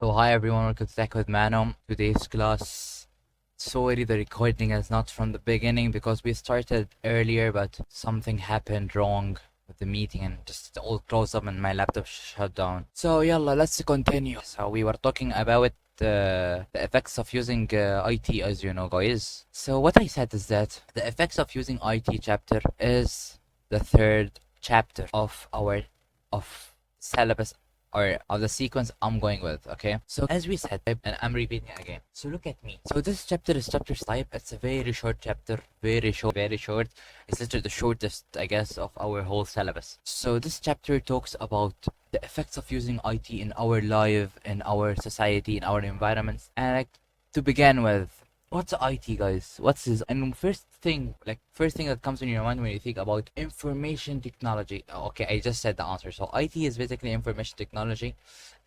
So hi everyone, welcome back with Mano. Today's class, sorry the recording is not from the beginning because we started earlier but something happened wrong with the meeting and just all closed up and my laptop shut down. So yalla, let's continue. So we were talking about the effects of using IT, as you know guys. So what I said is that the effects of using IT chapter is the third chapter of our syllabus or of the sequence I'm going with, okay? So as we said, and I'm repeating again. So look at me. So this chapter is chapter type. It's a very short chapter, very short, very short. It's literally the shortest, I guess, of our whole syllabus. So this chapter talks about the effects of using IT in our life, in our society, in our environments. And like, to begin with, what's IT, guys? What's this? And first thing that comes in your mind when you think about information technology. Okay, I just said the answer. So IT is basically information technology.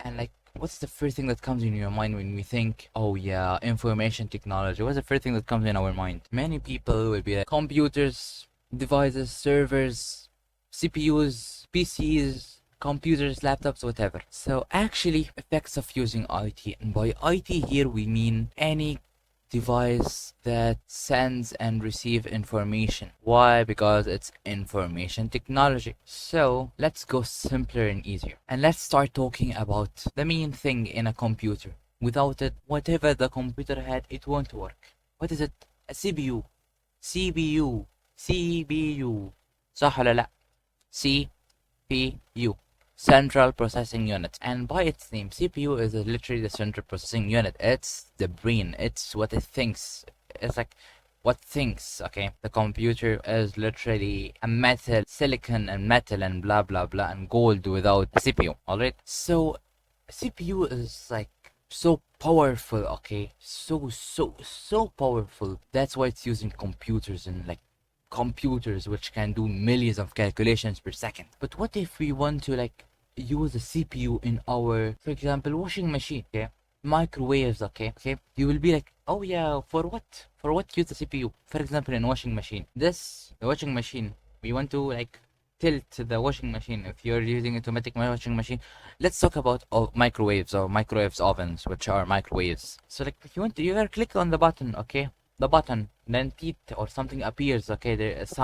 And like, what's the first thing that comes in your mind when we think, oh yeah, information technology? What's the first thing that comes in our mind? Many people will be like computers, devices, servers, CPUs, PCs, computers, laptops, whatever. So actually, effects of using IT. And by IT here, we mean any device that sends and receive information. Why? Because it's information technology. So let's go simpler and easier. And let's start talking about the main thing in a computer. Without it, whatever the computer had, it won't work. What is it? A CPU. CPU. CPU. صح ولا لا? CPU. Central Processing Unit. And by its name, CPU is literally the central processing unit. It's the brain. It's what it thinks. It's like what thinks, okay? The computer is literally a metal, silicon and metal and blah blah blah and gold without a CPU, alright? So CPU is like so powerful, okay? So powerful. That's why it's using computers and like computers which can do millions of calculations per second. But what if we want to like use a CPU in our, for example, washing machine, okay? Microwaves, okay? You will be like, oh yeah, for what use the CPU? For example, in washing machine. The washing machine, we want to like tilt the washing machine. If you're using automatic washing machine, let's talk about microwaves or microwaves ovens, which are microwaves. So like if you want to, you click on the button, okay? The button, then teeth or something appears, okay? There's a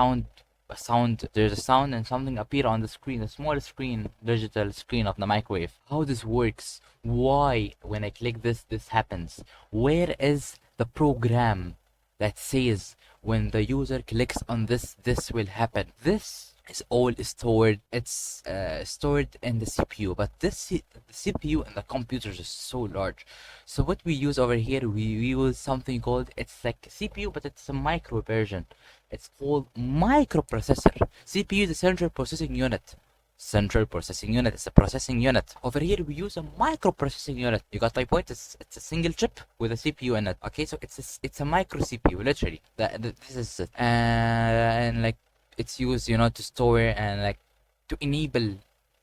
sound and something appear on the screen, a small screen, digital screen of the microwave. How this works? Why when I click this happens? Where is the program that says when the user clicks on this will happen? This is all stored. It's stored in the CPU, but the CPU and the computers is so large. So what we use over here, we use something called, it's like CPU, but it's a micro version. It's called microprocessor. CPU is the central processing unit. Central processing unit is a processing unit. Over here we use a microprocessing unit. You got my point? It's a single chip with a CPU in it. Okay, so it's a micro CPU literally. This is it. And like it's used, you know, to store and like to enable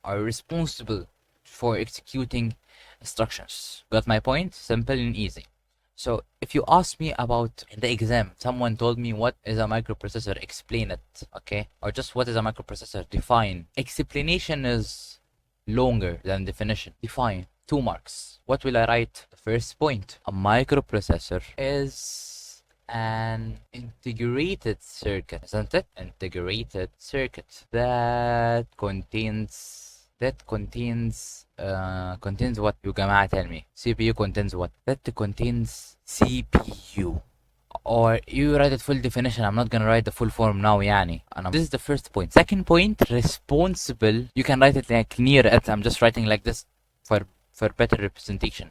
or responsible for executing instructions. Got my point? Simple and easy. So if you ask me about in the exam, someone told me what is a microprocessor, explain it, okay? Or just what is a microprocessor, define. Explanation is longer than definition. Define, 2 marks. What will I write? The first point. A microprocessor is an integrated circuit, isn't it? Integrated circuit that contains what? You جماعة tell me. CPU contains what? That contains CPU. Or you write it full definition. I'm not gonna write the full form now يعني. This is the first point. Second point, responsible. You can write it like near it. I'm just writing like this for better representation.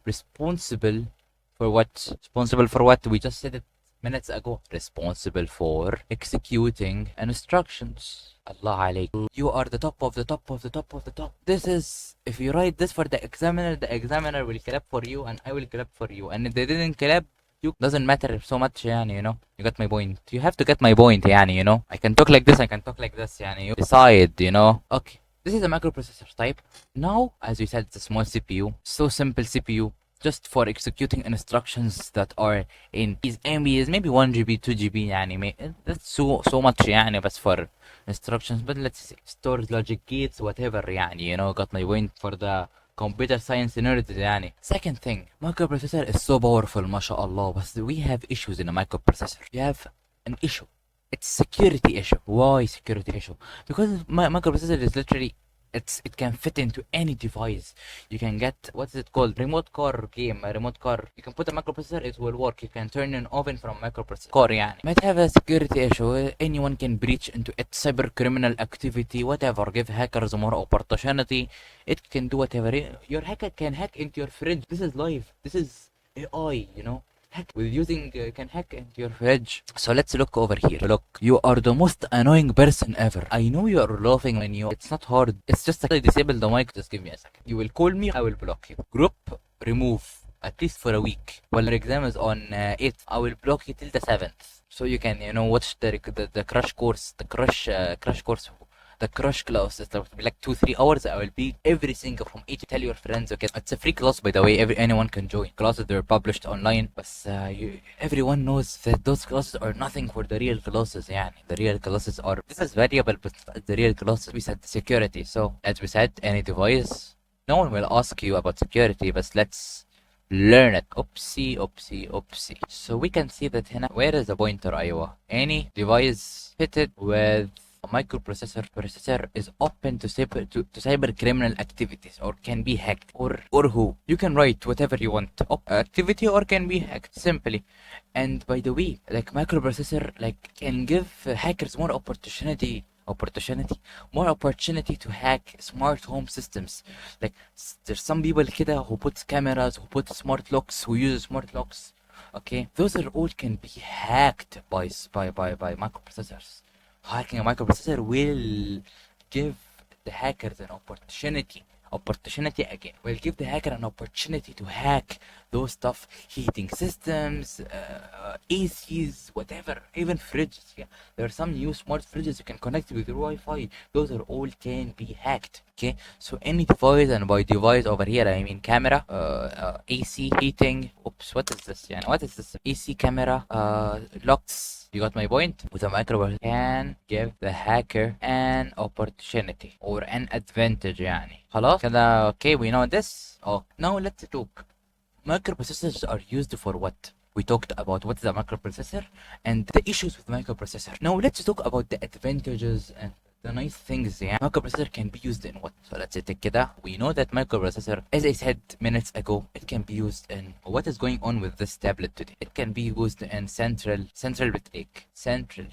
Responsible for what? Responsible for what? We just said it minutes ago. Responsible for executing instructions. Allah alayk. You are the top of the top of the top of the top. This is, if you write this for the examiner will clap for you and I will clap for you. And if they didn't clap, you doesn't matter so much, yani, you know. You got my point. You have to get my point, yani, you know. I can talk like this, I can talk like this, yani. You decide, you know. Okay. This is a microprocessor type. Now, as we said, it's a small CPU. So simple CPU. Just for executing instructions that are in these MBs, maybe 1 GB, 2 GB, يعني that's so much يعني بس for instructions. But let's see, storage logic gates, whatever, يعني, you know, got my point for the computer science nerds يعني. Second thing, microprocessor is so powerful ما شاء الله, but we have issues in a microprocessor. We have an issue. It's security issue. Why security issue? Because microprocessor is literally, it can fit into any device. You can get, what is it called, remote car game, a remote car. You can put a microprocessor, it will work. You can turn an oven from microprocessor car يعني. Might have a security issue. Anyone can breach into it. Cyber criminal activity, whatever. Give hackers more opportunity. It can do whatever. Your hacker can hack into your fridge. This is live. This is AI, you know. With using can hack into your fridge. So let's look over here. Look, you are the most annoying person ever. I know you are laughing when you, it's not hard, it's just like disable the mic. Just give me a second. You will call me, I will block you. Group remove at least for a week. While your exam is on 8th, I will block you till the 7th, so you can, you know, watch the crash course, the crash course, the crash class. It will be like 2-3 hours. I will be every single from each. Tell your friends, okay? It's a free class, by the way. Anyone can join. Classes, they're published online, but everyone knows that those classes are nothing for the real classes. Yeah, the real classes are, this is variable, but the real classes, we said security. So as we said, any device, no one will ask you about security, but let's learn it. Oopsie. So we can see that here, where is the pointer, Iowa? Any device fitted with microprocessor is open to cyber criminal activities, or can be hacked, or who. You can write whatever you want, activity, or can be hacked simply. And by the way, like microprocessor like can give hackers more opportunity to hack smart home systems. Like there's some people kida who put cameras, who put smart locks, who use smart locks. Okay, those are all can be hacked by microprocessors. Hacking a microprocessor will give the hackers an opportunity again, will give the hacker an opportunity to hack those stuff, heating systems, ACs, whatever, even fridges. Yeah, there are some new smart fridges you can connect with your Wi-Fi. Those are all can be hacked. Okay, so any device, and by device over here I mean camera, AC, heating. Oops, what is this? Yeah, what is this? AC, camera, locks. You got my point? With a microprocessor can give the hacker an opportunity or an advantage يعني. خلاص كده. Okay, we know this. Oh, now let's talk. Microprocessors are used for what? We talked about what is a microprocessor and the issues with microprocessor. Now let's talk about the advantages and the nice things. Yeah, microprocessor can be used in what? So let's take كده. We know that microprocessor, as I said minutes ago, it can be used in what is going on with this tablet today. It can be used in central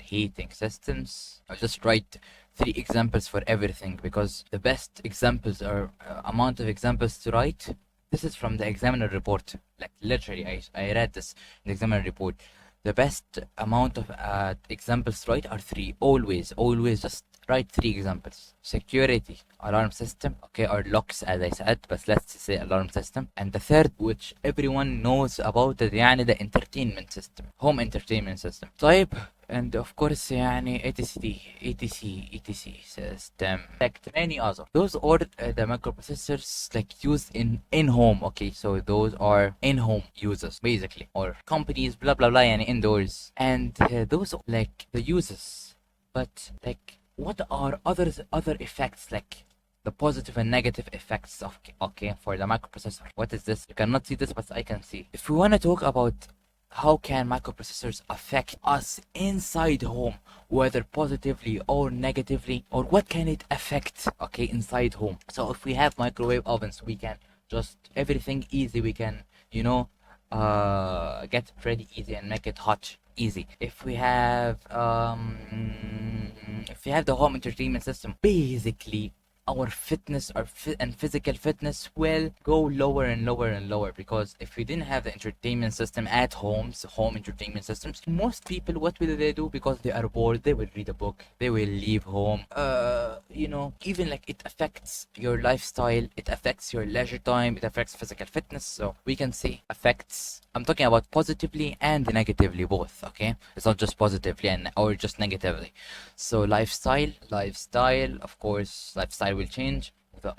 heating systems. I'll just write 3 examples for everything, because the best examples are amount of examples to write. This is from the examiner report. Like literally, I read this in the examiner report. The best amount of examples to write are 3. Always just write 3 examples. Security, alarm system, okay, or locks as I said, but let's say alarm system. And the third, which everyone knows about it, يعني the entertainment system, home entertainment system. طيب, and of course يعني etc system, like many other. Those are the microprocessors like used in home. Okay, so those are in home users basically, or companies blah blah blah يعني indoors. And those like the users, but like what are other effects, like the positive and negative effects of okay for the microprocessor? What is this? You cannot see this, but I can see. If we want to talk about how can microprocessors affect us inside home, whether positively or negatively, or what can it affect, okay, inside home. So if we have microwave ovens, we can just everything easy, we can, you know, get it ready easy and make it hot easy. If we have the home entertainment system, basically our fitness and physical fitness will go lower and lower, because if we didn't have the entertainment system at home entertainment systems, most people, what will they do? Because they are bored, they will read a book, they will leave home. You know, even like it affects your lifestyle, it affects your leisure time, it affects physical fitness. So we can say affects, I'm talking about positively and negatively both, okay? It's not just positively or just negatively. So lifestyle, of course, lifestyle will change.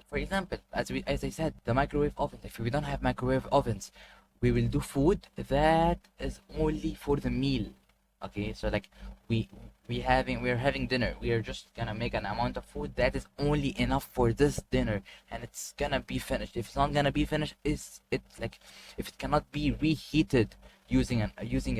For example, as I said, the microwave oven. If we don't have microwave ovens, we will do food that is only for the meal. Okay, so like we're having dinner. We are just gonna make an amount of food that is only enough for this dinner, and it's gonna be finished. If it's not gonna be finished, is it's like if it cannot be reheated using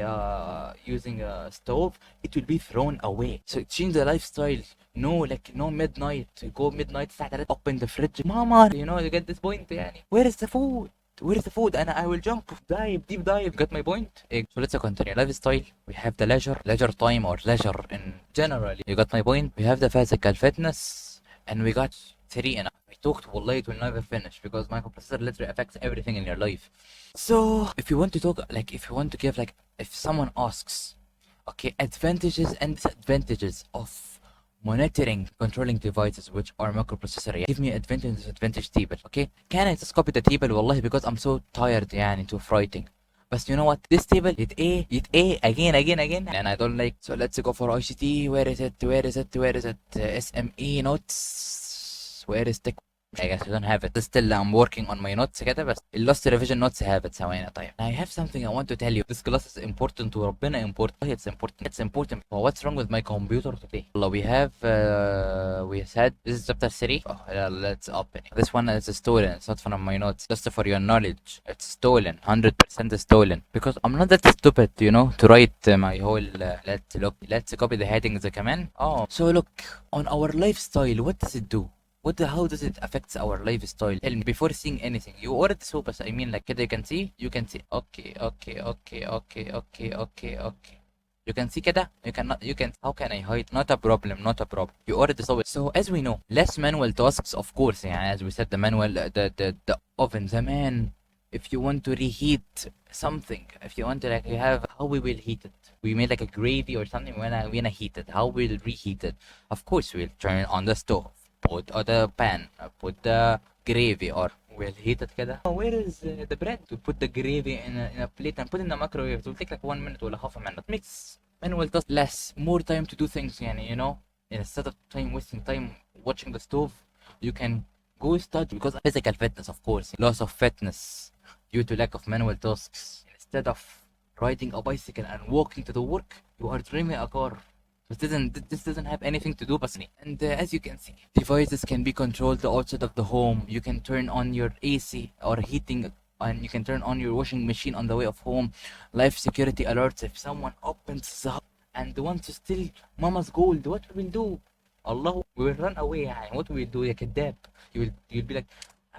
a stove, it will be thrown away. So it changed the lifestyle. No, like no midnight. Go midnight الساعة 3 open the fridge. Mama, you get this point يعني. Where is the food? Where's the food? And I will jump, deep dive. Got my point? So let's continue. Lifestyle. We have the leisure time or leisure in general. You got my point? We have the physical fitness, and we got three enough. I talked, والله it will never finish because microprocessor literally affects everything in your life. So if you want to talk, like if you want to give, like if someone asks, okay, advantages and disadvantages of monitoring controlling devices which are microprocessor, give me advantage and disadvantage table. Okay, can I just copy the table والله because I'm so tired يعني to writing. But you know what, this table it A again and I don't like. So let's go for ICT. Where is it? SME notes. Where is tech? I guess I don't have it. Still I'm working on my notes كده بس lost revision notes have it. ثواني طيب. I have something I want to tell you. This class is important to ربنا important. It's important. Well, what's wrong with my computer today? Well, we said this is chapter 3. Oh, let's open it. This one is stolen. It's not from my notes. Just for your knowledge. It's stolen. 100% stolen. Because I'm not that stupid, to write my whole let's copy the headings كمان. Oh, so look on our lifestyle. What does it do? How does it affect our lifestyle? Tell me before seeing anything. You already saw, but I mean like كده you can see. Okay. You can see كده. How can I hide? Not a problem. You already saw it. So as we know, less manual tasks, of course. Yeah, as we said, the manual, the oven, the man. If you want to reheat something, if you want to like, you have how we will heat it. We made like a gravy or something. When I heat it, how we'll reheat it? Of course, we'll turn it on the stove. Put the pan, put the gravy, or we'll heat it كده. Where is the bread? To put the gravy in a plate and put in the microwave. It will take like 1 minute or half a minute. It makes manual task less, more time to do things. يعني, instead of wasting time watching the stove, you can go study because physical fitness, of course, loss of fitness due to lack of manual tasks. Instead of riding a bicycle and walking to the work, you are driving a car. This doesn't have anything to do with me. And as you can see, devices can be controlled outside of the home. You can turn on your AC or heating, and you can turn on your washing machine on the way of home. Life security alerts if someone opens the house and wants to steal mama's gold. What we will do? Allah, we will run away. What we will do? يا كداب. You'll be like,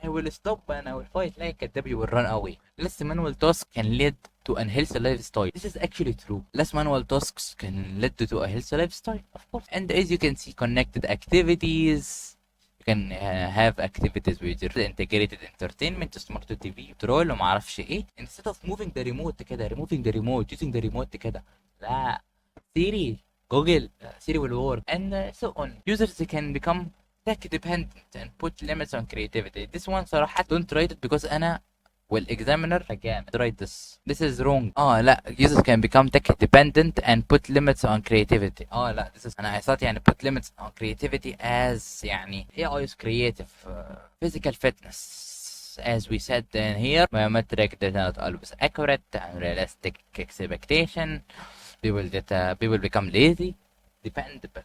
I will stop and I will fight like a كداب. You will run away. Less manual tasks can lead to a healthy lifestyle. This is actually true. Less manual tasks can lead to a healthy lifestyle, of course. And as you can see, connected activities. You can have activities with your integrated entertainment, smart TV, troll وما اعرفش ايه. Instead of moving the remote كده, using the remote كده. لا. Siri, Google, Siri will work, and so on. Users can become tech dependent and put limits on creativity. This one صراحة don't write it because أنا examiner again write this. This is wrong. لا, users can become tech dependent and put limits on creativity. لا, this is I thought يعني put limits on creativity as يعني AI is creative. Physical fitness, as we said in here, biometric data not always accurate and realistic expectation. People become lazy, dependable.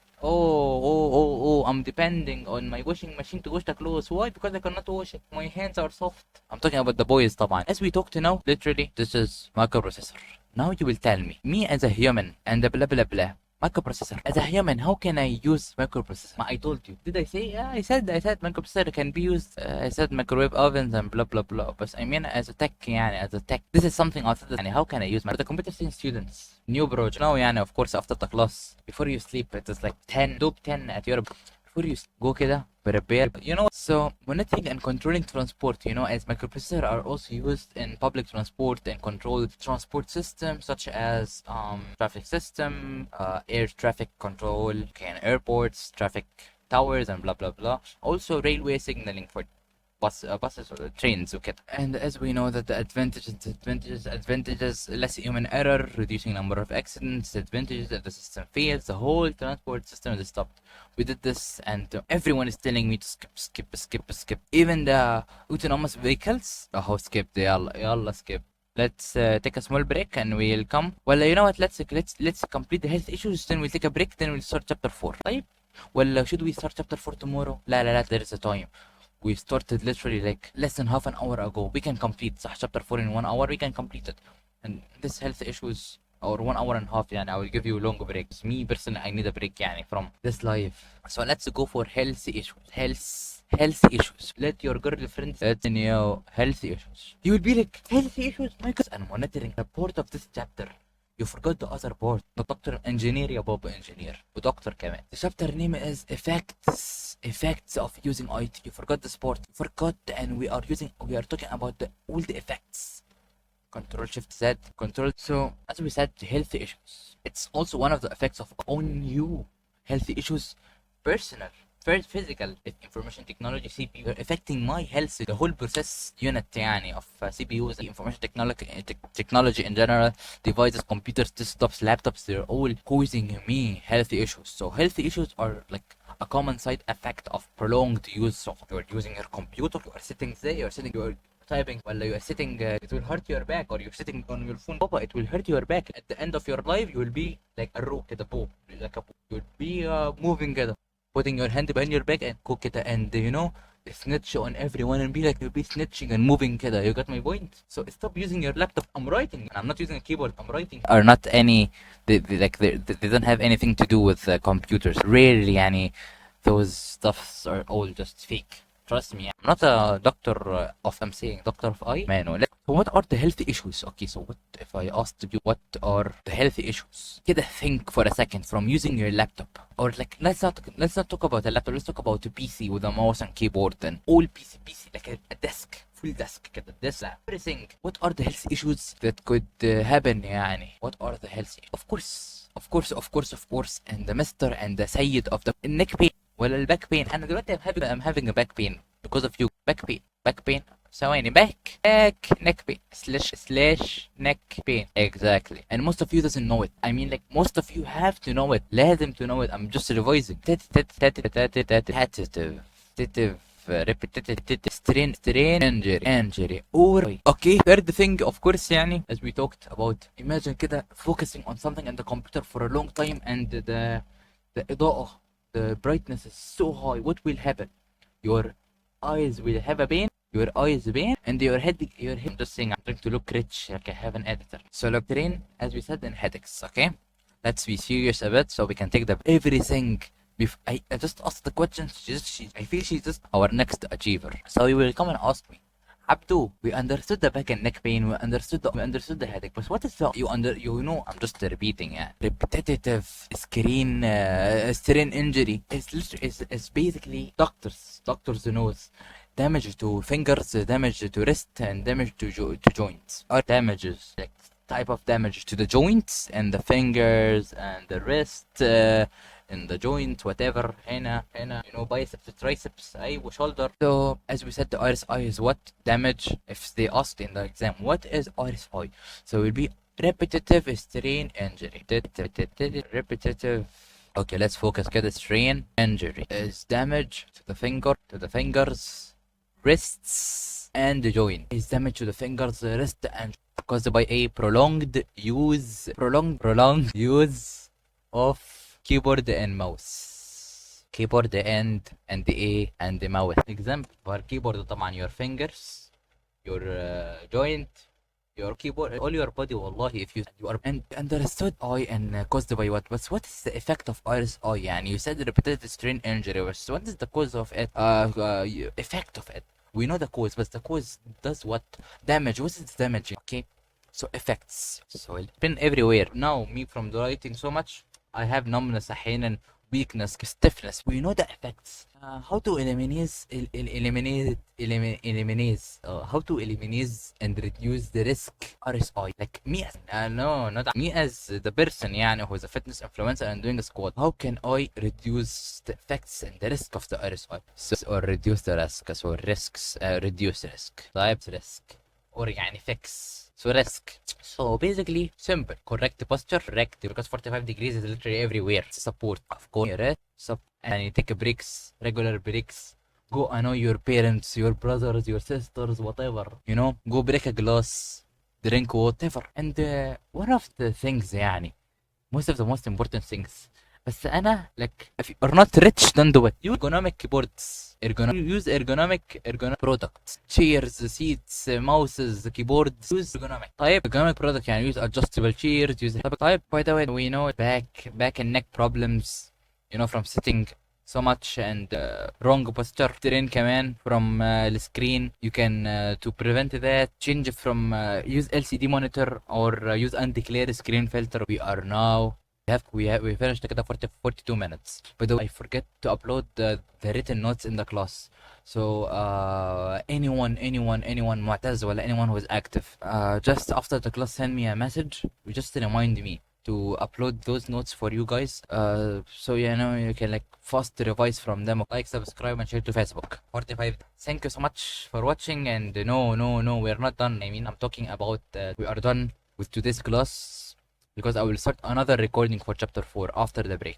I'm depending on my washing machine to wash the clothes. Why? Because I cannot wash it. My hands are soft. I'm talking about the boys طبعا. As we talked now, literally, this is microprocessor. Now you will tell me as a human and the blah blah blah. Microprocessor. As a human, how can I use microprocessor? I told you. Did I say? Yeah, I said microprocessor can be used. I said microwave ovens and blah blah blah. But I mean as a tech, as a tech. This is something outside. How can I use the computer science students? New project. Now, of course, after the class, before you sleep, it is like 10 at your. Before you go كده, prepare. So monitoring and controlling transport, as microprocessors are also used in public transport and control transport systems such as traffic system, air traffic control, airports, traffic towers, and blah blah blah. Also railway signaling for buses or trains وكده. And as we know that the advantages, less human error, reducing number of accidents. Advantages that the system fails, the whole transport system is stopped. We did this and everyone is telling me to skip. Even the autonomous vehicles, skip. يلا skip. let's take a small break and we'll come. Well, you know what? Let's complete the health issues. Then we'll take a break. Then we'll start chapter 4. طيب. Well, should we start chapter 4 tomorrow? لا, there is a time. We started literally like less than half an hour ago. We can complete chapter 4 in 1 hour. We can complete it. And this health issues, or 1 hour and a half, I will give you long breaks. Me personally, I need a break from this live. So let's go for healthy issues. Health issues. Let your girlfriend let you know healthy issues. You will be like, healthy issues? My God, I'm monitoring the part of this chapter. You forgot the other part. The doctor engineer يا بابا engineer. ودكتور كمان. The chapter name is effects of using IT. You forgot this part. You forgot, and we are talking about all the effects. Control Shift Z, control. So as we said, healthy issues. It's also one of the effects of on you. Healthy issues, personal, physical, information technology, CPU, affecting my health. The whole process unit of CPUs, information technology in general, devices, computers, desktops, laptops, they're all causing me healthy issues. So healthy issues are like a common side effect of prolonged use of. You're using your computer, you are sitting there, you're typing while you are sitting, it will hurt your back, or you're sitting on your phone, Papa, it will hurt your back. At the end of your life, you will be like a rook at a bow, like a bow. You'll be moving كده, putting your hand behind your back and cook it, and snitch on everyone and be like, you'll be snitching and moving كده. You got my point? So stop using your laptop. I'm writing, I'm not using a keyboard, I'm writing. Are not any, they don't have anything to do with computers. Rarely those stuffs are all just fake. Trust me, I'm not a doctor I'm saying doctor of eye. Mano. So what are the healthy issues? Okay, so what if I asked you what are the healthy issues? كده think for a second from using your laptop. Or like, let's not talk about a laptop, let's talk about a PC with a mouse and keyboard and all PC, like a desk, full desk كده, this everything. What are the health issues that could happen What are the health issues? Of course, and the mister and the سيد of the neck pain. ولا الباك بين. انا دلوقتي I'm having a back pain because of you. back pain ثواني back neck pain slash neck pain. Exactly. And most of you doesn't know it. I mean, like, most of you have to know it. لازم to know it. I'm just revising. Repetitive strain injury or okay. Third thing, of course, as we talked about, imagine كده focusing on something in the computer for a long time and the إضاءة, the brightness is so high. What will happen? Your eyes will have a pain, and your head. Just saying, I'm trying to look rich, like I have an editor. So look, train, as we said, in headaches. Okay, let's be serious a bit so we can take everything. I just asked the questions. I feel she's just our next achiever. So you will come and ask me, Abdu, we understood the back and neck pain, we understood the headache, but what is the I'm just repeating. Repetitive strain injury is basically doctors knows damage to fingers, damage to wrist, and damage to joints. Or damages, like type of damage to the joints and the fingers and the wrist, in the joint, whatever, هنا, biceps, triceps, shoulder. So as we said, the RSI is what? Damage. If they asked in the exam, what is RSI? So it will be repetitive strain injury. Repetitive. Okay, let's focus. The strain injury is damage to the fingers, wrists, and the joint. Is damage to the fingers, wrist, and caused by a prolonged use of keyboard and mouse. Keyboard and the mouse. Example for keyboard طبعا your fingers, your joint, your keyboard, all your body. والله, if you are understood I and caused by what? But what is the effect of RSI? You said repetitive strain injury. So what is the cause of it? Effect of it. We know the cause, but the cause does what? Damage. What is damage? Okay. So effects. So it's been everywhere. Now me from writing so much, I have numbness أحيانا, weakness, stiffness. We know the effects. How to eliminate how to eliminate and reduce the risk RSI. Like me as no, not me as the person who is a fitness influencer and doing a squat. How can I reduce the effects and the risk of the RSI? So, or reduce the risk. So risks, reduce risk. Type risk. Or fix. So risk. So basically simple. Correct posture. Correct, because 45 degrees is literally everywhere. Support. Of course. And you take breaks. Regular breaks. Go annoy your parents, your brothers, your sisters, whatever. Go break a glass. drink water, and one of the things يعني most of the most important things. بس أنا like if you are not rich don't do it. Use ergonomic keyboards. Use ergonomic products. Chairs, seats, mouses, keyboards. Use ergonomic. طيب ergonomic product يعني use adjustable chairs. Use طيب by the way we know back and neck problems, you know, from sitting so much and wrong posture. Terrain كمان from the screen. You can to prevent that change from use LCD monitor or use anti-glare screen filter. We are now we finished كده 42 minutes. By the way, I forget to upload the written notes in the class. So anyone معتز ولا anyone who is active, just after the class send me a message. Just remind me to upload those notes for you guys. So you know you can like fast revise from them. Like, subscribe, and share to Facebook. 45. Thank you so much for watching. And no, we're not done. I mean, I'm talking about we are done with today's class because I will start another recording for chapter 4 after the break.